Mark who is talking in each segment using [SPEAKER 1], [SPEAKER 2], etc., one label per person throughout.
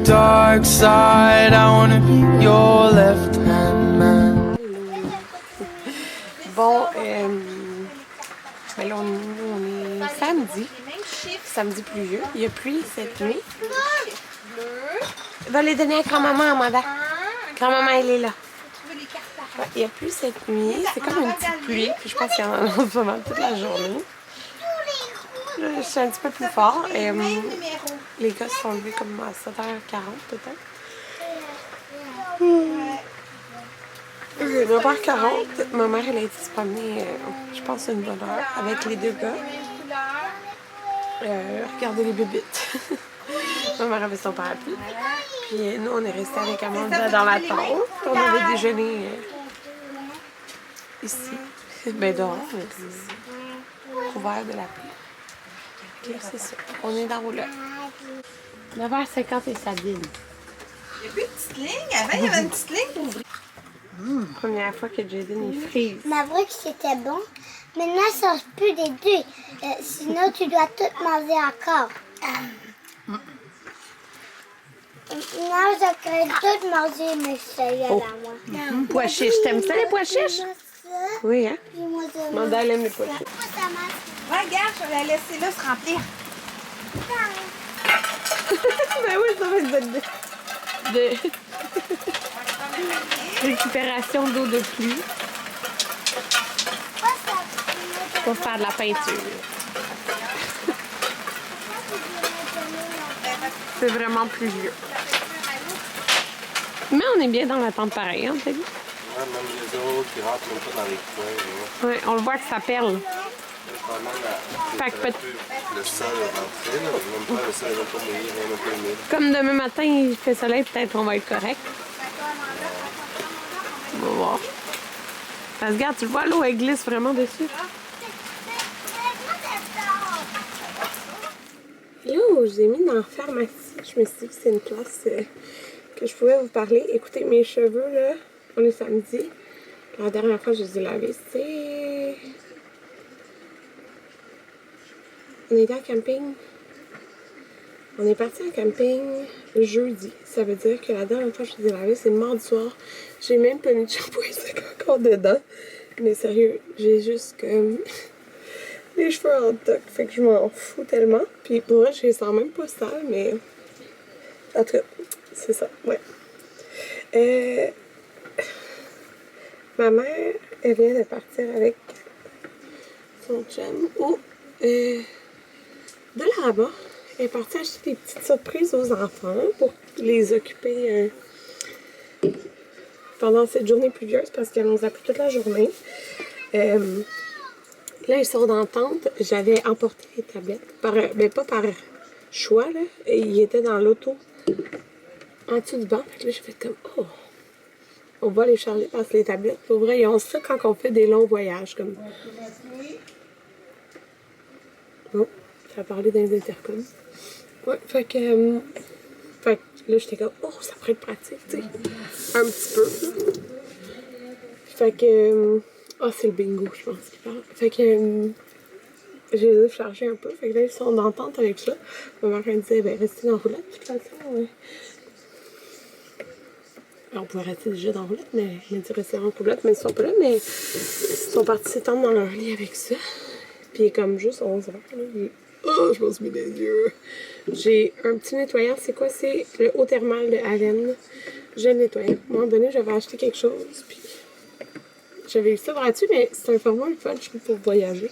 [SPEAKER 1] dark side. I wanna be your left-hand man.
[SPEAKER 2] Bon, ben là, on est samedi. Samedi pluvieux. Il y a pluie cette nuit. Va les donner à grand-maman, Amanda. Grand-maman, elle est là. Ouais, il y a pluie cette nuit. C'est comme une petite pluie. Puis je pense qu'il y en a en ce moment toute la journée. Là, je suis un petit peu plus fort. Les gars se sont levés comme à 7h40 peut-être. 9h40. Ma mère, elle a été se promener, je pense, une bonne heure avec les deux gars. Regarder les bébites. Ma mère avait son parapluie. Puis nous, on est restés avec Amanda dans la tente. On avait déjeuné ici. Ben dehors, mais c'est couvert de la pluie. Là, c'est ça. On est dans roulotte. 9h50 et Sabine.
[SPEAKER 3] Il n'y a plus de petite ligne. Avant, il y avait une petite ligne pour ouvrir.
[SPEAKER 2] Première fois que Jaden il frise.
[SPEAKER 4] M'avoue que c'était bon. Maintenant, ça ne plus des deux. Sinon, tu dois tout manger encore. Non, je crée tout manger, mais c'est là, moi.
[SPEAKER 2] Pois chiches. T'aimes ça, les pois chiches? Oui, hein?
[SPEAKER 4] Puis moi, je
[SPEAKER 2] Amanda, elle aime les pois chiches.
[SPEAKER 3] Regarde, je vais la laisser là se remplir.
[SPEAKER 2] Ben oui, ça va être bonne de récupération d'eau de pluie pour faire de la peinture. C'est vraiment pluvieux. Mais on est bien dans la tente pareil, hein, t'as dit?
[SPEAKER 5] Ouais, même les autres qui rentrent même pas dans les coins.
[SPEAKER 2] Ouais, on le voit que ça perle. Fait que
[SPEAKER 5] Le sol est rentré, là. Même pas le sol est même pas mouillé, même pas humide.
[SPEAKER 2] comme demain matin, il fait soleil, peut-être on va être correct. On va voir. Parce que regarde, tu le vois, l'eau, elle glisse vraiment dessus. Là où je l'ai mis dans la pharmacie, je me suis dit que c'est une place que je pouvais vous parler. Écoutez, mes cheveux, là, on est samedi. La dernière fois que je les ai lavés, c'est... On était en camping. On est parti en camping jeudi. Ça veut dire que la dernière fois que je les ai lavés, c'est mardi soir. J'ai même pas mis de shampoing sec encore dedans. Mais sérieux, j'ai juste comme... les cheveux en toc, fait que je m'en fous tellement. Puis pour vrai, je les sens même pas sales, mais... En tout cas, c'est ça, ouais. Ma mère, elle vient de partir avec son chum de là-bas. Elle est partie acheter des petites surprises aux enfants pour les occuper pendant cette journée pluvieuse parce qu'elle nous a pris toute la journée. Là, ils sont dans la tente. J'avais emporté les tablettes, mais pas par choix, là. Et ils étaient dans l'auto, en dessous du banc. Fait que là, j'ai fait comme, oh, on va les charger parce que les tablettes, pour vrai, ils ont ça quand on fait des longs voyages. Comme... Oh, ça a parlé dans les intercoms. Ouais, fait que là, j'étais comme, oh, ça pourrait être pratique, tu sais. Un petit peu. Fait que... Ah, c'est le bingo, je pense qu'il parle. Fait que je les ai chargés un peu. Fait que là, ils sont en tente avec ça. Ma mère elle disait, ben, restez dans la roulette, de toute façon. Ouais. Alors, on pouvait rester déjà dans la roulette, mais elle m'a dit rester en roulette, mais ils sont pas là. Mais ils sont partis s'étendre dans leur lit avec ça. Puis il est comme juste 11h. Oh, je m'en suis mis des yeux. J'ai un petit nettoyant. C'est quoi? C'est le eau thermale de Allen. Je le nettoie. À un moment donné, j'avais acheté quelque chose. Puis j'avais eu ça gratuit, mais c'est un format le fun, je trouve, pour voyager.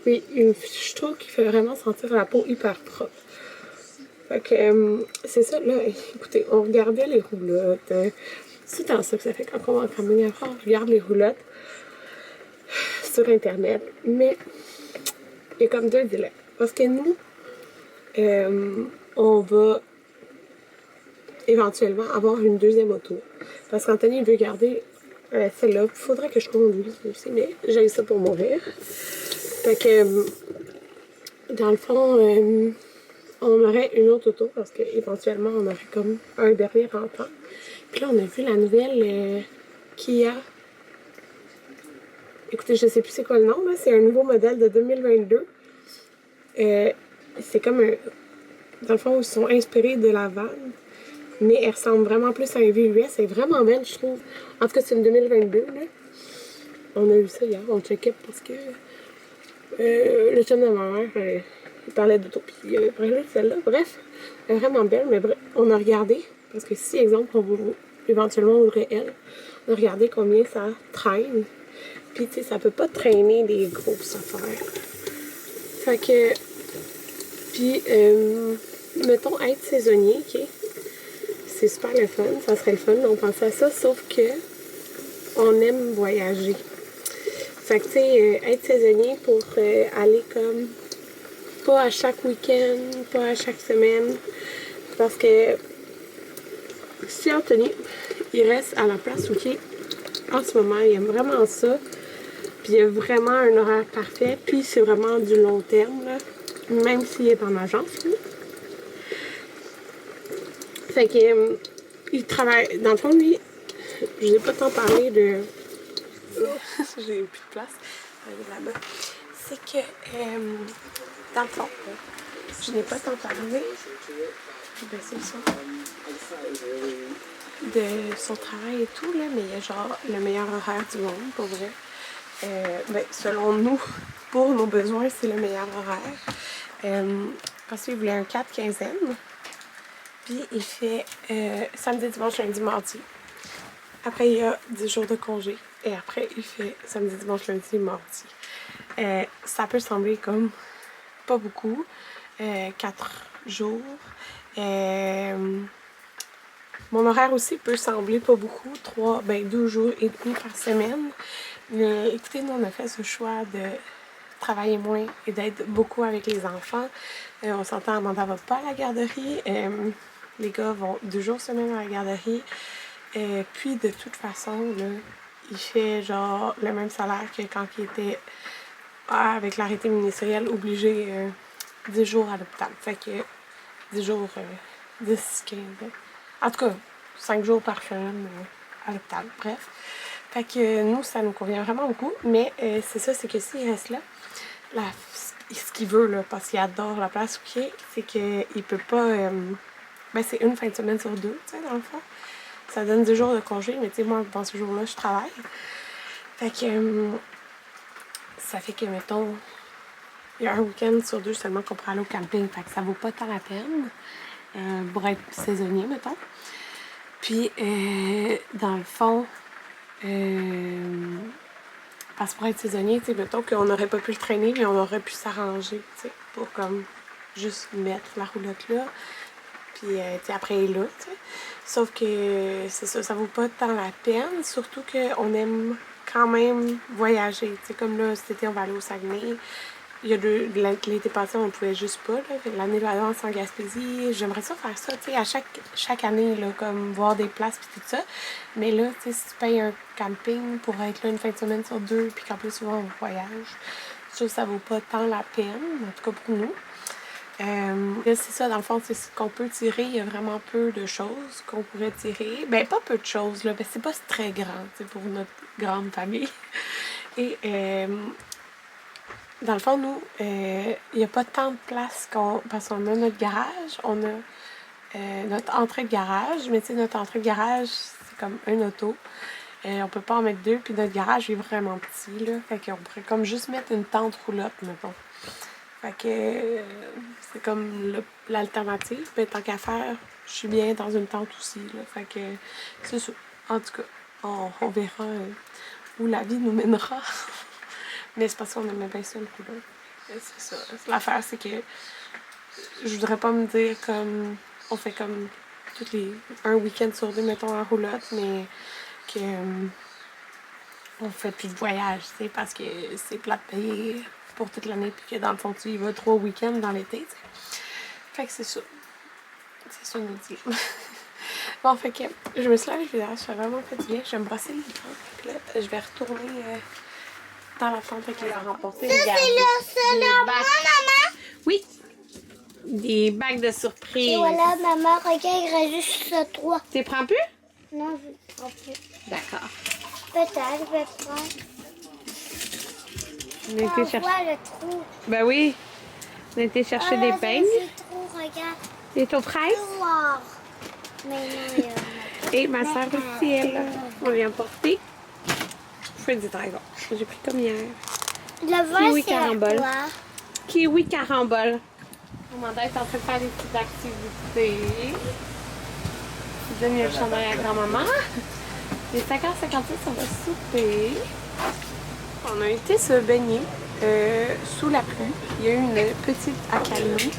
[SPEAKER 2] Puis je trouve qu'il fait vraiment sentir la peau hyper propre. Fait que c'est ça, là. Écoutez, on regardait les roulottes. C'est dans ça que ça fait quand on va en camping après, on regarde les roulottes sur Internet. Mais il y a comme deux dilemmes. Parce que nous, on va éventuellement avoir une deuxième auto. Parce qu'Anthony veut garder celle-là. Il faudrait que je conduise aussi, mais j'ai ça pour mourir. Fait que, dans le fond, on aurait une autre auto parce qu'éventuellement, on aurait comme un dernier enfant. Puis là, on a vu la nouvelle Kia. Écoutez, je sais plus c'est quoi le nom, là. C'est un nouveau modèle de 2022. C'est comme un... Dans le fond, ils sont inspirés de la vanne. Mais elle ressemble vraiment plus à un VUS. Elle est vraiment belle, je trouve. En tout cas, c'est une 2022, là. On a eu ça hier, on checkait parce que le chum de ma mère, il parlait d'auto, puis il avait parlé de celle-là. Bref, elle est vraiment belle, mais bref, on a regardé, parce que si, exemple, éventuellement, on voudrait elle, on a regardé combien ça traîne. Puis, tu sais, ça peut pas traîner des grosses affaires. Fait que, puis, mettons, être saisonnier, OK? C'est super le fun, ça serait le fun, on pensait à ça, sauf que on aime voyager. Fait que, tu sais, être saisonnier pour aller comme, pas à chaque week-end, pas à chaque semaine, parce que si Anthony, il reste à la place où il est en ce moment, il aime vraiment ça, puis il a vraiment un horaire parfait, puis c'est vraiment du long terme, là, même s'il est en agence, lui. Fait que, il travaille, dans le fond, lui, je n'ai pas tant parlé de... J'ai plus de place là-bas. C'est que, dans le fond, je n'ai pas tant parlé de son travail et tout, là, mais il y a genre le meilleur horaire du monde, pour vrai. Ben, selon nous, pour nos besoins, c'est le meilleur horaire. Parce qu'il voulait un 4 quinzaine. Puis il fait samedi, dimanche, lundi, mardi. Après, il y a 10 jours de congé. Et après, il fait samedi, dimanche, lundi, mardi. Ça peut sembler comme pas beaucoup. 4 jours. Mon horaire aussi peut sembler pas beaucoup. 2 jours et demi par semaine. Mais écoutez, nous, on a fait ce choix de travailler moins et d'être beaucoup avec les enfants. On s'entend, Amanda va pas à la garderie. Les gars vont 2 jours semaine à la garderie. Puis, de toute façon, là, il fait genre le même salaire que quand il était avec l'arrêté ministériel obligé 10 jours à l'hôpital. Fait que 10 jours, 10, 15. En tout cas, 5 jours par semaine à l'hôpital. Bref. Fait que nous, ça nous convient vraiment beaucoup. Mais c'est ça, c'est que s'il reste là, ce qu'il veut, là, parce qu'il adore la place où il est, c'est qu'il peut pas... ben, c'est une fin de semaine sur 2, tu sais, dans le fond. Ça donne 2 jours de congé, mais tu sais, moi, dans ce jour-là, je travaille. Fait que... ça fait que, mettons, il y a un week-end sur 2 seulement qu'on pourrait aller au camping. Fait que ça vaut pas tant la peine pour être saisonnier, mettons. Puis, dans le fond... parce que pour être saisonnier, tu sais, mettons qu'on n'aurait pas pu le traîner, mais on aurait pu s'arranger, tu sais, pour comme juste mettre la roulotte là. Puis, tu sais, après, elle est là, tu sais. Sauf que, c'est ça, ça vaut pas tant la peine, surtout qu'on aime quand même voyager. Tu sais, comme là, cet été, on va aller au Saguenay. Il y a l'été passé, on pouvait juste pas, là. L'année d'avant, en Gaspésie, j'aimerais ça faire ça, tu sais, à chaque année, là, comme voir des places puis tout ça. Mais là, tu sais, si tu payes un camping pour être là une fin de semaine sur 2, puis qu'en plus, souvent, on voyage, je trouve que ça vaut pas tant la peine, en tout cas pour nous. Là, c'est ça, dans le fond, c'est ce qu'on peut tirer. Il y a vraiment peu de choses qu'on pourrait tirer. Ben, pas peu de choses, là, ben, c'est pas très grand, tu sais, pour notre grande famille. Et, dans le fond, nous, il n'y a pas tant de place parce qu'on a notre garage, on a notre entrée de garage, mais tu sais, notre entrée de garage, c'est comme un auto. On peut pas en mettre 2, puis notre garage est vraiment petit, là. Fait qu'on pourrait comme juste mettre une tente roulotte, mettons. Fait que c'est comme l'alternative. Mais tant qu'à faire, je suis bien dans une tente aussi, là. Fait que c'est ça. En tout cas, on verra où la vie nous mènera. Mais c'est parce qu'on aimait bien ça, le couleur. C'est ça. L'affaire, c'est que je voudrais pas me dire comme... On fait comme un week-end sur 2, mettons, en roulotte, mais que... on fait plus de voyage, tu sais, parce que c'est plat de payer pour toute l'année, puis que dans le fond, tu y vas 3 week-ends dans l'été, tu sais. Fait que c'est ça. C'est ça, nous dire. Bon, fait que je me suis lavé le visage, je suis vraiment fatiguée. Je vais me brosser les dents. Puis là, je vais retourner dans la tente avec les enfants.
[SPEAKER 4] C'est le maman.
[SPEAKER 2] Oui! Des bagues de surprise.
[SPEAKER 4] Et voilà, maman, regarde, il reste juste 3.
[SPEAKER 2] Tu les prends plus?
[SPEAKER 4] Non, je ne prends plus.
[SPEAKER 2] D'accord.
[SPEAKER 4] Peut-être, je vais prendre.
[SPEAKER 2] On a été
[SPEAKER 4] On
[SPEAKER 2] chercher...
[SPEAKER 4] voit le trou.
[SPEAKER 2] Ben oui. On a été chercher des peignes.
[SPEAKER 4] C'est trop, regarde.
[SPEAKER 2] Des taux fraises?
[SPEAKER 4] Noir. Mais non, il y en a pas.
[SPEAKER 2] Et ma soeur aussi, elle, on vient porter. Je fais du dragon. J'ai pris comme hier.
[SPEAKER 4] Le vert,
[SPEAKER 2] Kiwi
[SPEAKER 4] c'est
[SPEAKER 2] carambole.
[SPEAKER 4] quoi?
[SPEAKER 2] Kiwi carambole. Amanda est en train de faire des petites activités. Je donne le chandail à grand-maman. Il est 5h56, on va souper. On a été se baigner sous la pluie. Il y a eu une petite accalmie.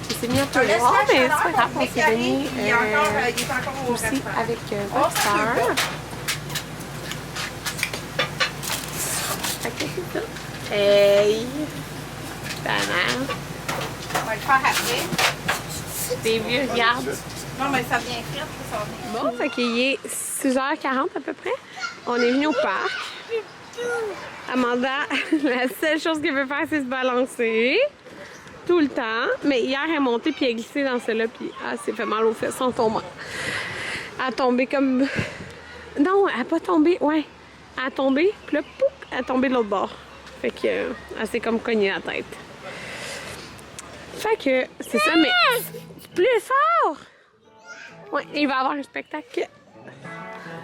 [SPEAKER 2] Il s'est mis un peu noir, mais c'est pas grave. On s'est baigné aussi avec votre soeur. Fait que c'est ça. Hey! Banane.
[SPEAKER 3] On va le faire après.
[SPEAKER 2] Des vieux, regarde.
[SPEAKER 3] Non, mais ça vient frette, ça va venir.
[SPEAKER 2] Bon, fait qu'il est 6h40 à peu près. On est venu au parc. Amanda, la seule chose qu'elle veut faire, c'est se balancer. Tout le temps. Mais hier, elle est montée puis elle est glissée dans celle-là puis elle s'est fait mal aux fesses en tombant. Elle a tombé comme... Non, elle n'a pas tombé. Ouais. Elle a tombé, puis là, poup, elle a tombé de l'autre bord. Fait que elle s'est comme cognée la tête. Fait que c'est ça, mais plus fort! Ouais, il va y avoir un spectacle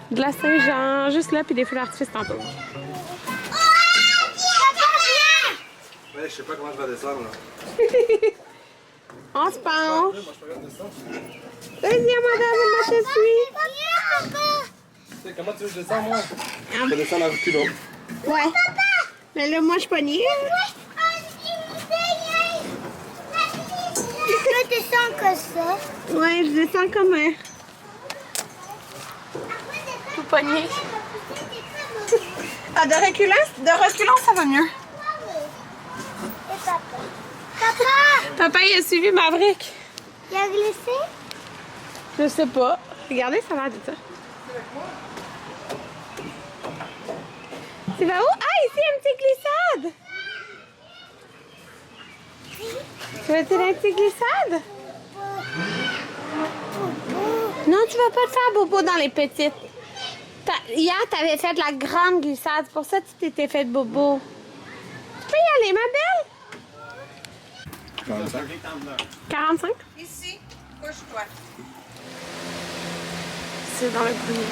[SPEAKER 2] de la Saint-Jean juste là, puis des feux d'artifice tantôt.
[SPEAKER 5] Ouais, je sais pas comment je vais descendre là.
[SPEAKER 2] On se penche.
[SPEAKER 5] Moi, je peux regarder descendre.
[SPEAKER 2] Vas-y, madame, moi je suis.
[SPEAKER 5] Tu sais, comment tu veux que je descende, moi? Je vais descendre à reculons.
[SPEAKER 2] Ouais. Mais là, moi je suis pognée.
[SPEAKER 4] Tu descends que ça.
[SPEAKER 2] Ouais, je descends comme un. Tout pogné. Ah, de reculant, ça va mieux.
[SPEAKER 4] Et papa. Papa,
[SPEAKER 2] Papa, il a suivi Maverick.
[SPEAKER 4] il a glissé?
[SPEAKER 2] Je sais pas. Regardez, ça va de ça. Tu vas où? Ah, ici, une petite glissade! Tu veux-tu une petite glissade? Non, tu vas pas te faire bobo dans les petites. Hier, t'avais fait de la grande glissade. C'est pour ça que tu t'étais fait bobo. Tu peux y aller, ma belle?
[SPEAKER 5] 45.
[SPEAKER 2] 45?
[SPEAKER 3] Ici, couche-toi.
[SPEAKER 2] C'est dans le bruit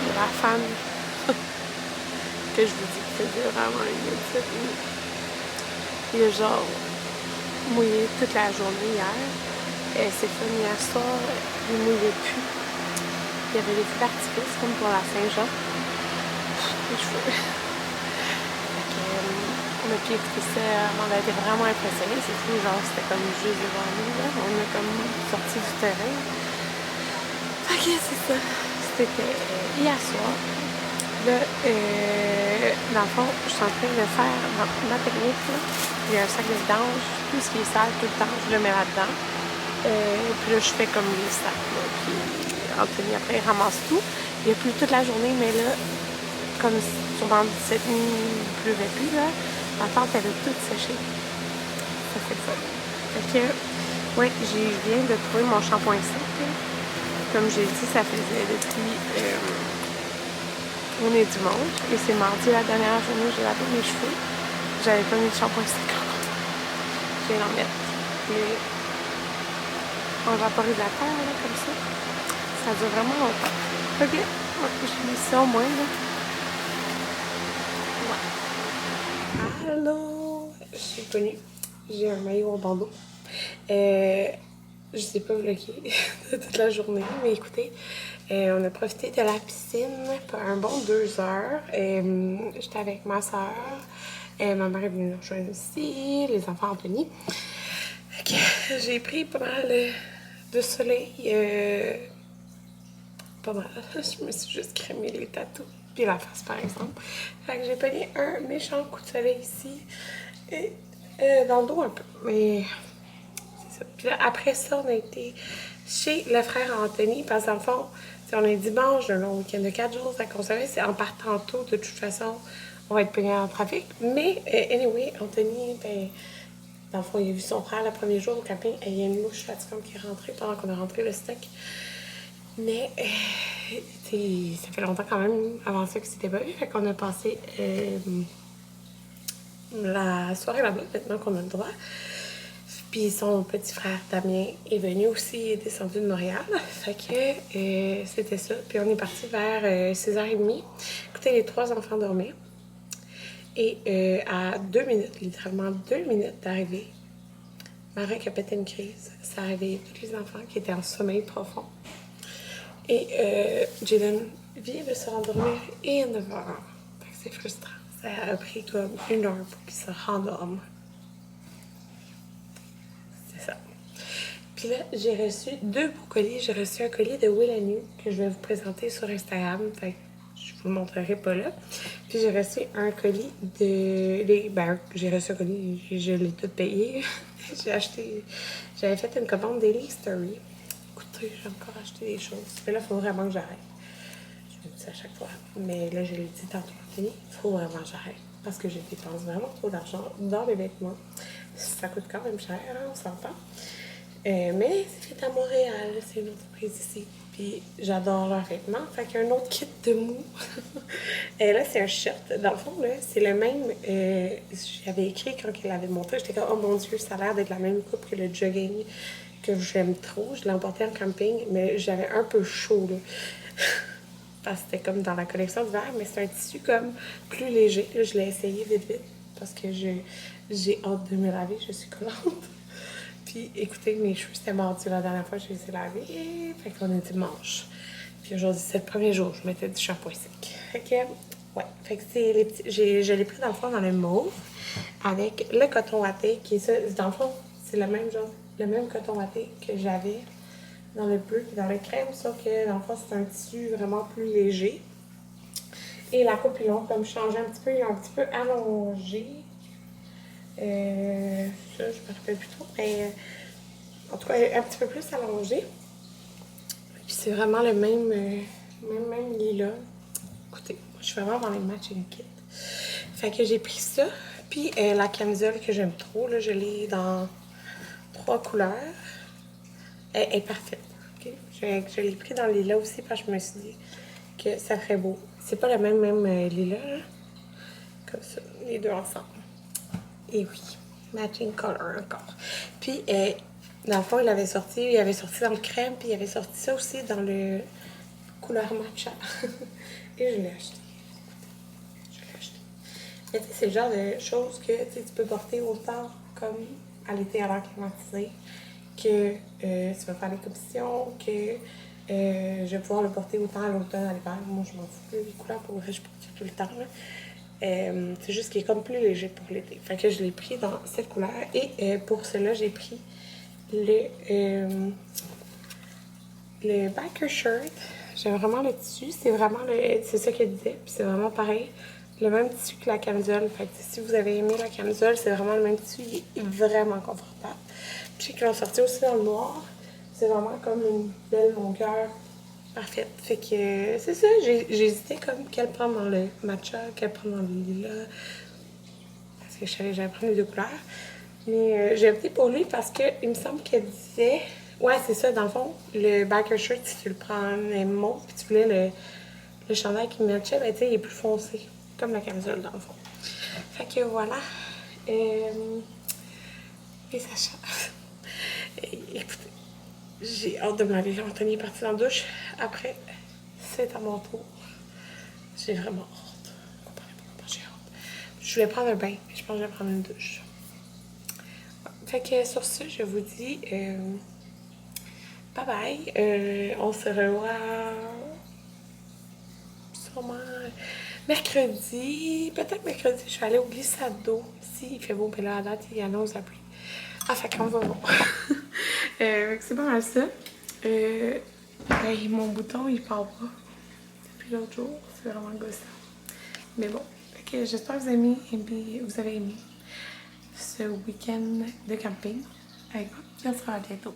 [SPEAKER 2] de la femme que je vous dis que faisait vraiment une petite. Il a genre mouillé toute la journée hier. C'est fini hier soir, il ne mouillait plus. Il y avait des feux d'artifice comme pour la Saint-Jean. Les cheveux. On a pu écouter ça, on a été vraiment impressionnés. C'est fou, genre c'était comme juste devant nous. Là. On a comme sorti du terrain. Ok, c'est ça. C'était hier soir. Là, dans le fond, je suis en train de faire ma technique. Là. Il y a un sac de vidange, tout ce qui est sale tout le temps, je le mets là-dedans. Puis là, je fais comme les sacs. Là. Puis Anthony, après, il ramasse tout. Il a plu toute la journée, mais là, comme souvent cette nuit, il ne pleuvait plus, là, ma tante, elle a tout séché. Ça fait ça. Fait que, ouais, je viens de trouver mon shampoing sec. Comme j'ai dit, ça faisait depuis... on est dimanche et c'est mardi la dernière journée où j'ai lavé mes cheveux. J'avais pas mis de shampoing sec encore. Je vais l'en mettre. Mais en vaporisateur, là, comme ça, ça dure vraiment longtemps. Ok, ouais, j'ai mis ça au moins, là. Ouais. Allô! Je suis connue. J'ai un maillot en bandeau. Je sais pas vlogger toute la journée, mais écoutez, on a profité de la piscine pour un bon 2 heures. J'étais avec ma soeur, ma mère est venue nous rejoindre aussi, les enfants Anthony. J'ai pris pas mal de soleil, pas mal. Je me suis juste crémé les tatous, puis la face par exemple. Fait que j'ai pogné un méchant coup de soleil ici, et dans le dos un peu, mais... Puis là, après ça, on a été chez le frère Anthony, parce que dans le fond, on est dimanche, un long week-end de 4 jours, ça qu'on savait, c'est en partant tôt, de toute façon, on va être pogné en trafic. Mais, anyway, Anthony, ben, dans le fond, il a vu son frère le premier jour au camping, et il y a une mouche fatigante qui est rentrée pendant qu'on a rentré le stock. Mais, ça fait longtemps quand même avant ça que c'était pas vu, fait qu'on a passé la soirée là-bas, maintenant qu'on a le droit. Puis son petit frère Damien est venu aussi, il est descendu de Montréal. Fait que c'était ça. Puis on est parti vers 6h30. Écoutez, les 3 enfants dormaient. Et à 2 minutes, littéralement 2 minutes d'arriver, Marek a pété une crise. Ça a réveillé tous les enfants qui étaient en sommeil profond. Et Jaden vient de se rendormir et 9h. Fait que c'est frustrant. Ça a pris comme 1 heure pour qu'il se rendorme. C'est ça. Puis là, j'ai reçu 2 beaux colis. J'ai reçu un colis de Will & You que je vais vous présenter sur Instagram. Fait que je vous le montrerai pas là. Puis j'ai reçu un colis de... j'ai reçu un colis, je l'ai tout payé. J'avais fait une commande Daily Story. Écoutez, j'ai encore acheté des choses. Mais là, il faut vraiment que j'arrête. Je me dis ça à chaque fois. Mais là, je l'ai dit tantôt, il faut vraiment que j'arrête. Parce que je dépense vraiment trop d'argent dans les vêtements. Ça coûte quand même cher, hein, on s'entend. Mais c'est fait à Montréal, c'est une entreprise ici. Puis j'adore leurs vêtements. Fait qu'il y a un autre kit de mou. Et là, c'est un shirt. Dans le fond, là, c'est le même. J'avais écrit quand il l'avait montré. J'étais comme, oh mon Dieu, ça a l'air d'être la même coupe que le jogging que j'aime trop. Je l'ai emporté en camping, mais j'avais un peu chaud, là. Parce que c'était comme dans la collection d'hiver, mais c'est un tissu comme plus léger. Là, je l'ai essayé vite, parce que j'ai hâte de me laver. Je suis collante. Puis, écoutez, mes cheveux s'étaient mordus la dernière fois que je les ai lavés. Fait qu'on est dimanche. Puis aujourd'hui, c'est le premier jour, je mettais du shampoing sec. Fait que, ouais. Fait que c'est les petits... Je l'ai pris dans le fond dans le mauve avec le coton watté qui est ça. Dans le fond, c'est le même genre, le même coton watté que j'avais dans le bleu et dans le crème, sauf que dans le fond, c'est un tissu vraiment plus léger. Et la coupe, ils l'ont comme changé un petit peu, ils l'ont un petit peu allongé. Ça, je me rappelle plus trop, mais en tout cas, un petit peu plus allongé. Puis c'est vraiment le même lilas. Écoutez, moi, je suis vraiment dans les matching kits. Fait que j'ai pris ça. Puis la camisole que j'aime trop, là, je l'ai dans 3 couleurs. Elle est parfaite. Okay? Je l'ai pris dans le lilas aussi parce que je me suis dit que ça ferait beau. C'est pas le même lilas, là. Comme ça, les deux ensemble. Et oui, matching color encore. Puis, dans le fond, il avait sorti dans le crème, puis il avait sorti ça aussi dans le couleur matcha. Et je l'ai acheté. Mais tu sais, c'est le genre de choses que tu peux porter autant comme à l'été à l'air climatisé, que tu vas faire des commissions, que je vais pouvoir le porter autant à l'automne, à l'hiver. Moi, je m'en fous. Les couleurs, pour vrai, je porte tout le temps, là. C'est juste qu'il est comme plus léger pour l'été. Fait que je l'ai pris dans cette couleur. Et pour cela, j'ai pris le biker shirt. J'aime vraiment le tissu. C'est ça qu'elle disait. Puis c'est vraiment pareil. Le même tissu que la camisole. Fait que si vous avez aimé la camisole, c'est vraiment le même tissu. Il est vraiment confortable. Puis je sais qu'ils l'ont sorti aussi dans le noir. C'est vraiment comme une belle longueur. Parfaite. Fait que c'est ça, j'ai hésité comme quelle prendre dans le matcha, quelle prendre dans le lilas. Parce que je savais que j'allais prendre les 2 couleurs. Mais j'ai opté pour lui parce qu'il me semble qu'elle disait... Ouais, c'est ça, dans le fond, le biker shirt, si tu le prends mauve, puis tu voulais le chandail qui matchait, ben tu sais, il est plus foncé. Comme la camisole, dans le fond. Fait que voilà. Et Sacha. Écoutez. J'ai hâte de me laver. Anthony est parti dans la douche. Après, c'est à mon tour. J'ai vraiment hâte. Comprenez pas comment j'ai hâte. Je voulais prendre un bain, mais je pense que je vais prendre une douche. Fait que sur ce, je vous dis bye bye. On se revoit sûrement mercredi. Peut-être mercredi, je vais aller au glissade d'eau. S'il fait beau, mais là, à date, il annonce la pluie. Ah, fait qu'on va voir. C'est pas mal ça. Mon bouton, il part pas. Depuis l'autre jour, c'est vraiment gossant. Mais bon, j'espère que vous avez aimé ce week-end de camping avec moi. Puis on se revoit bientôt.